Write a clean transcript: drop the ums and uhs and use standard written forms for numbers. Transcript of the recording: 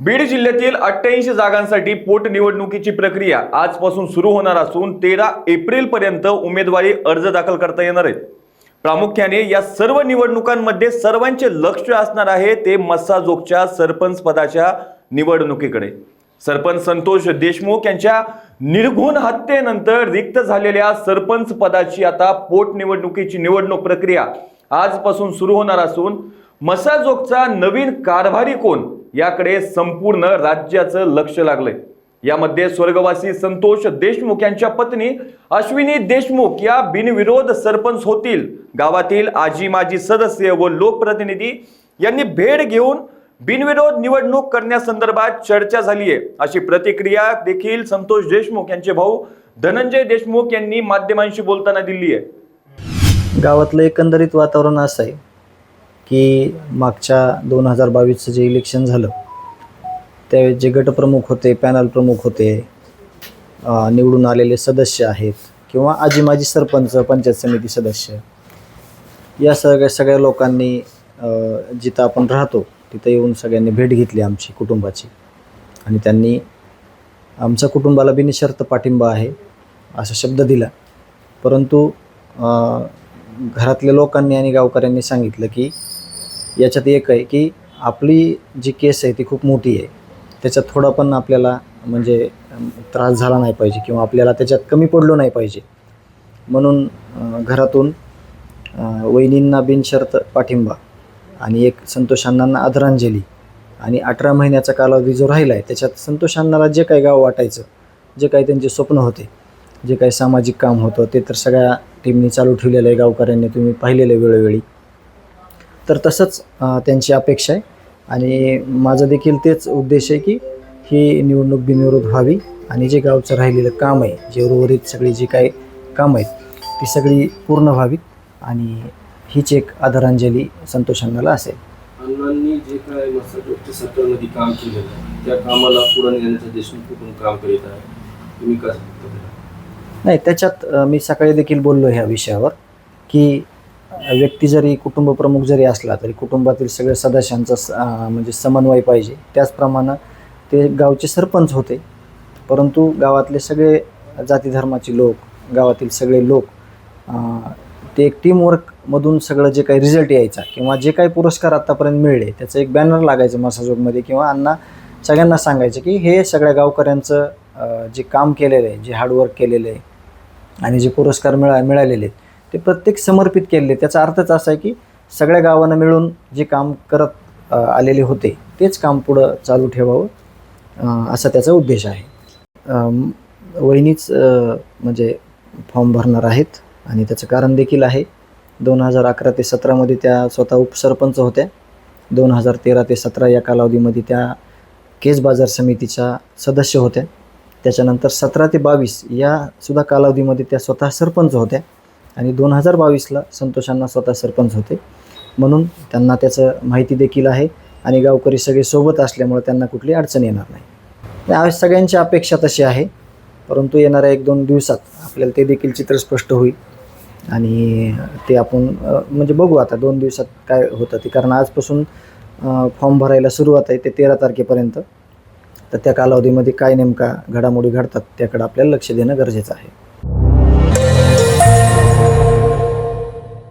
बीड जिल्ह्यातील 88 जागांसाठी पोटनिवडणुकीची प्रक्रिया आजपासून सुरू होणार असून 13 एप्रिल पर्यंत उमेदवारी अर्ज दाखल करता येणार आहेत। प्रामुख्याने या सर्व निवडणुकांमध्ये सर्वांचे लक्ष असणार आहे ते मस्साजोगच्या सरपंच पदाच्या निवडणुकीकडे। सरपंच संतोष देशमुख यांच्या निर्घृण हत्येनंतर रिक्त झालेल्या सरपंच पदाची आता पोटनिवडणुकीची निवडणूक प्रक्रिया आजपासून सुरू होणार असून मस्साजोगचा नवीन कारभारी कोण याकडे संपूर्ण राज्याचं लक्ष लागलंय। यामध्ये स्वर्गवासी संतोष देशमुख यांच्या पत्नी अश्विनी देशमुख या बिनविरोध सरपंच होतील। गावातील आजी माजी सदस्य व लोकप्रतिनिधी यांनी भेट घेऊन बिनविरोध निवडणूक करण्यासंदर्भात चर्चा झाली आहे, अशी प्रतिक्रिया देखील संतोष देशमुख यांचे भाऊ धनंजय देशमुख यांनी माध्यमांशी बोलताना दिली आहे। गावातलं एकंदरीत वातावरण असं आहे की मागच्या 2022चं जे इलेक्शन झालं त्यावेळेस जे गटप्रमुख होते, पॅनल प्रमुख होते, निवडून आलेले सदस्य आहेत किंवा आजी माजी सरपंच, पंचायत समिती सदस्य, या सगळ्या लोकांनी जिथं आपण राहतो तिथं येऊन सगळ्यांनी भेट घेतली आमची कुटुंबाची आणि त्यांनी आमच्या कुटुंबाला बिनशर्त पाठिंबा आहे असा शब्द दिला। परंतु घरातल्या लोकांनी आणि गावकऱ्यांनी सांगितलं की याच्यात एक आहे की आपली जी केस आहे ती खूप मोठी आहे, त्याच्यात थोडा पण आपल्याला म्हणजे त्रास झाला नाही पाहिजे किंवा आपल्याला त्याच्यात कमी पडलो नाही पाहिजे, म्हणून घरातून वहिनींना बिनशर्त पाठिंबा आणि एक संतोष अण्णांना आदरांजली आणि 18 महिन्याचा कालावधी जो राहिला आहे त्याच्यात संतोष अण्णाला जे काही गाव वाटायचं, जे काही त्यांचे स्वप्न होते, जे काही सामाजिक काम होतं ते तर सगळ्या टीमनी चालू ठेवलेलं आहे, गावकऱ्यांनी तुम्ही पाहिलेलं आहे वेळोवेळी। तर तसंच त्यांची अपेक्षा आहे आणि माझं देखील तेच उद्देश आहे की ही निवडणूक बिनविरोध व्हावी आणि जे गावचं राहिलेलं काम आहे, जे उर्वरित सगळी जी काही काम आहेत ती सगळी पूर्ण व्हावीत आणि हीच एक आदरांजली संतोष अण्णाला असेल। अण्णांनी जे काय मस्साजोगच्या सरकारमध्ये काम केलेलं आहे त्या कामाला पुढे नेण्याचं देशमुख कुठून काम करीत आहे, तुम्ही काय सांगता? नाही, त्याच्यात मी सकाळी देखील बोललो ह्या विषयावर की व्यक्ती जरी कुटुंब प्रमुख जरी असला तरी कुटुंबातील सगळ्या सदस्यांचा म्हणजे समन्वय पाहिजे। त्याचप्रमाणे ते गावचे सरपंच होते, परंतु गावातले सगळे जाती धर्माचे लोक, गावातील सगळे लोक ते एक टीमवर्कमधून सगळं जे काही रिझल्ट यायचा किंवा जे काही पुरस्कार आत्तापर्यंत मिळले त्याचं एक बॅनर लागायचं मस्साजोगमध्ये किंवा अण्णा सगळ्यांना सांगायचं की हे सगळ्या गावकऱ्यांचं जे काम केलेलं आहे, जे हार्डवर्क केलेलं आहे आणि जे पुरस्कार मिळालेले आहेत ते प्रत्येक समर्पित केलेले। त्याचा अर्थच असा आहे की सगळ्या गावांना मिळून जे काम करत आलेले होते तेच काम पुढं चालू ठेवावं असा त्याचा उद्देश आहे। वहिनीच म्हणजे फॉर्म भरणार आहेत आणि त्याचं कारण देखील आहे। 2011 ते 17मध्ये त्या स्वतः उपसरपंच होत्या। 2013 ते 17 या कालावधीमध्ये त्या केस बाजार समितीच्या सदस्य होत्या। त्याच्यानंतर 17 ते 22 या सुद्धा कालावधीमध्ये त्या स्वतः सरपंच होत्या आणि 2022ला संतोष अण्णा स्वतः सरपंच होते, म्हणून त्यांना त्याचं माहिती देखील आहे आणि गावकरी सगळे सोबत असल्यामुळे त्यांना कुठली अडचण येणार नाही। आज सगळ्यांची अपेक्षा तशी आहे, परंतु येणाऱ्या 1-2 दिवसात आपल्याला ते देखील चित्र स्पष्ट होईल आणि ते आपण म्हणजे बघू आता 2 दिवसात काय होतं ते, कारण आजपासून फॉर्म भरायला सुरुवात आहे ते 13 तारखेपर्यंत। तर त्या कालावधीमध्ये काय नेमका घडामोडी घडतात त्याकडे आपल्याला लक्ष देणं गरजेचं आहे।